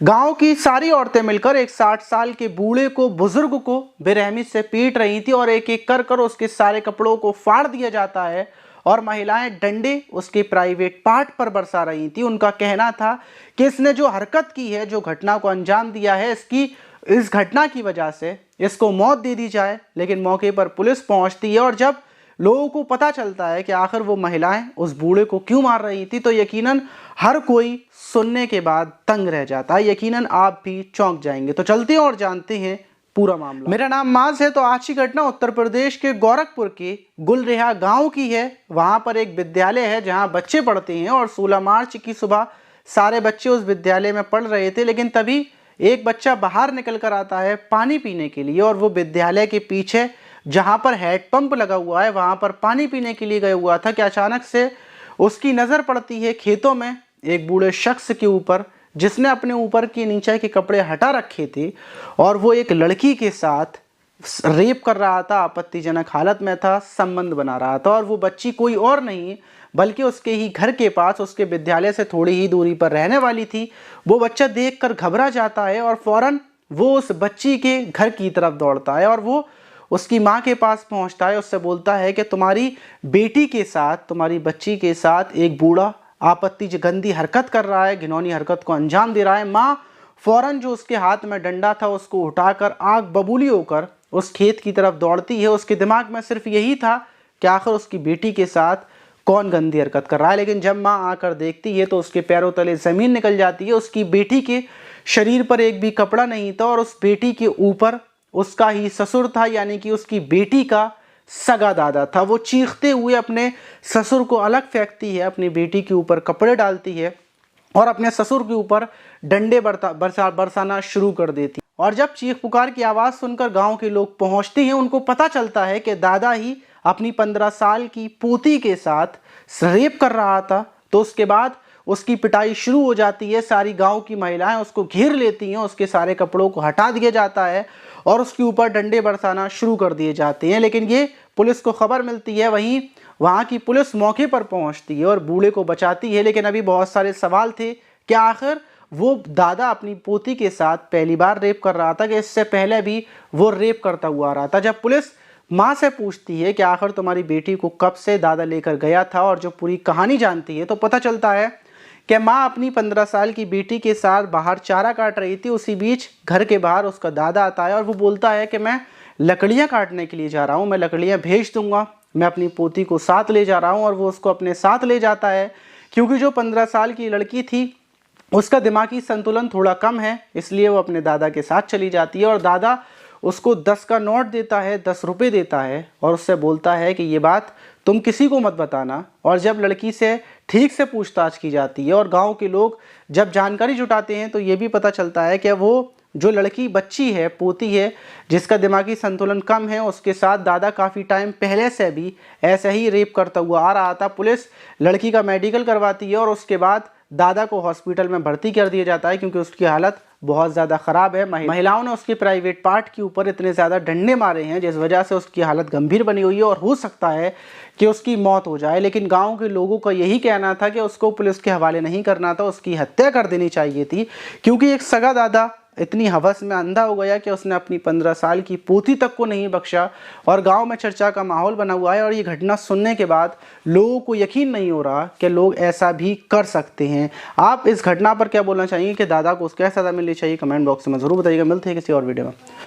गांव की सारी औरतें मिलकर एक 60 साल के बूढ़े को बुजुर्ग को बेरहमी से पीट रही थी और एक एक कर उसके सारे कपड़ों को फाड़ दिया जाता है और महिलाएं डंडे उसके प्राइवेट पार्ट पर बरसा रही थी। उनका कहना था कि इसने जो हरकत की है, जो घटना को अंजाम दिया है, इस घटना की वजह से इसको मौत दे दी जाए। लेकिन मौके पर पुलिस पहुंचती है और जब लोगों को पता चलता है कि आखिर वो महिलाएं उस बूढ़े को क्यों मार रही थी, तो यकीनन हर कोई सुनने के बाद तंग रह जाता है। यकीनन आप भी चौंक जाएंगे। तो चलते हैं और जानते हैं पूरा मामला। मेरा नाम माज है। तो आज की घटना उत्तर प्रदेश के गोरखपुर के गुलरेहा गांव की है। वहां पर एक विद्यालय है जहां बच्चे पढ़ते हैं और 16 मार्च की सुबह सारे बच्चे उस विद्यालय में पढ़ रहे थे। लेकिन तभी एक बच्चा बाहर निकल कर आता है पानी पीने के लिए और वो विद्यालय के पीछे जहां पर हैंडपंप लगा हुआ है वहां पर पानी पीने के लिए गया हुआ था कि अचानक से उसकी नजर पड़ती है खेतों में एक बूढ़े शख्स के ऊपर, जिसने अपने ऊपर के नीचे के कपड़े हटा रखे थे और वो एक लड़की के साथ रेप कर रहा था, आपत्तिजनक हालत में था, संबंध बना रहा था। और वो बच्ची कोई और नहीं बल्कि उसके ही घर के पास, उसके विद्यालय से थोड़ी ही दूरी पर रहने वाली थी। वो बच्चा देखकर घबरा जाता है और फौरन वो उस बच्ची के घर की तरफ दौड़ता है और वो उसकी माँ के पास पहुंचता है। उससे बोलता है कि तुम्हारी बेटी के साथ, तुम्हारी बच्ची के साथ एक बूढ़ा गंदी हरकत कर रहा है, घिनौनी हरकत को अंजाम दे रहा है। माँ फौरन जो उसके हाथ में डंडा था उसको उठाकर आग बबूली होकर उस खेत की तरफ दौड़ती है। उसके दिमाग में सिर्फ यही था कि आखिर उसकी बेटी के साथ कौन गंदी हरकत कर रहा है। लेकिन जब माँ आकर देखती है तो उसके पैरों तले ज़मीन निकल जाती है। उसकी बेटी के शरीर पर एक भी कपड़ा नहीं था और उस बेटी के ऊपर उसका ही ससुर था, यानी कि उसकी बेटी का सगा दादा था। वो चीखते हुए अपने ससुर को अलग फेंकती है, अपनी बेटी के ऊपर कपड़े डालती है और अपने ससुर के ऊपर डंडे बरसाना शुरू कर देती। और जब चीख पुकार की आवाज़ सुनकर गांव के लोग पहुंचते हैं, उनको पता चलता है कि दादा ही अपनी 15 साल की पोती के साथ रेप कर रहा था। तो उसके बाद उसकी पिटाई शुरू हो जाती है। सारी गांव की महिलाएं उसको घेर लेती हैं, उसके सारे कपड़ों को हटा दिया जाता है और उसके ऊपर डंडे बरसाना शुरू कर दिए जाते हैं। लेकिन ये पुलिस को खबर मिलती है, वहीं वहां की पुलिस मौके पर पहुंचती है और बूढ़े को बचाती है। लेकिन अभी बहुत सारे सवाल थे कि आखिर वो दादा अपनी पोती के साथ पहली बार रेप कर रहा था कि इससे पहले भी वो रेप करता हुआ आ रहा था। जब पुलिस माँ से पूछती है कि आखिर तुम्हारी बेटी को कब से दादा लेकर गया था और जो पूरी कहानी जानती है, तो पता चलता है कि माँ अपनी 15 साल की बेटी के साथ बाहर चारा काट रही थी। उसी बीच घर के बाहर उसका दादा आता है और वो बोलता है कि मैं लकड़ियाँ काटने के लिए जा रहा हूँ, मैं लकड़ियाँ भेज दूंगा, मैं अपनी पोती को साथ ले जा रहा हूँ। और वो उसको अपने साथ ले जाता है क्योंकि जो 15 साल की लड़की थी उसका दिमागी संतुलन थोड़ा कम है, इसलिए वो अपने दादा के साथ चली जाती है। और दादा उसको 10 का नोट देता है, 10 रुपये देता है और उससे बोलता है कि ये बात तुम किसी को मत बताना। और जब लड़की से ठीक से पूछताछ की जाती है और गांव के लोग जब जानकारी जुटाते हैं, तो ये भी पता चलता है कि वो जो लड़की बच्ची है, पोती है, जिसका दिमागी संतुलन कम है, उसके साथ दादा काफ़ी टाइम पहले से भी ऐसे ही रेप करता हुआ आ रहा था। पुलिस लड़की का मेडिकल करवाती है और उसके बाद दादा को हॉस्पिटल में भर्ती कर दिया जाता है क्योंकि उसकी हालत बहुत ज़्यादा ख़राब है। महिलाओं ने उसके प्राइवेट पार्ट के ऊपर इतने ज़्यादा डंडे मारे हैं जिस वजह से उसकी हालत गंभीर बनी हुई है और हो सकता है कि उसकी मौत हो जाए। लेकिन गांव के लोगों का यही कहना था कि उसको पुलिस के हवाले नहीं करना था, उसकी हत्या कर देनी चाहिए थी, क्योंकि एक सगा दादा इतनी हवस में अंधा हो गया कि उसने अपनी 15 साल की पोती तक को नहीं बख्शा। और गांव में चर्चा का माहौल बना हुआ है और ये घटना सुनने के बाद लोगों को यकीन नहीं हो रहा कि लोग ऐसा भी कर सकते हैं। आप इस घटना पर क्या बोलना चाहिए कि दादा को क्या सज़ा मिलनी चाहिए? कमेंट बॉक्स में ज़रूर बताइएगा। मिलते हैं किसी और वीडियो में।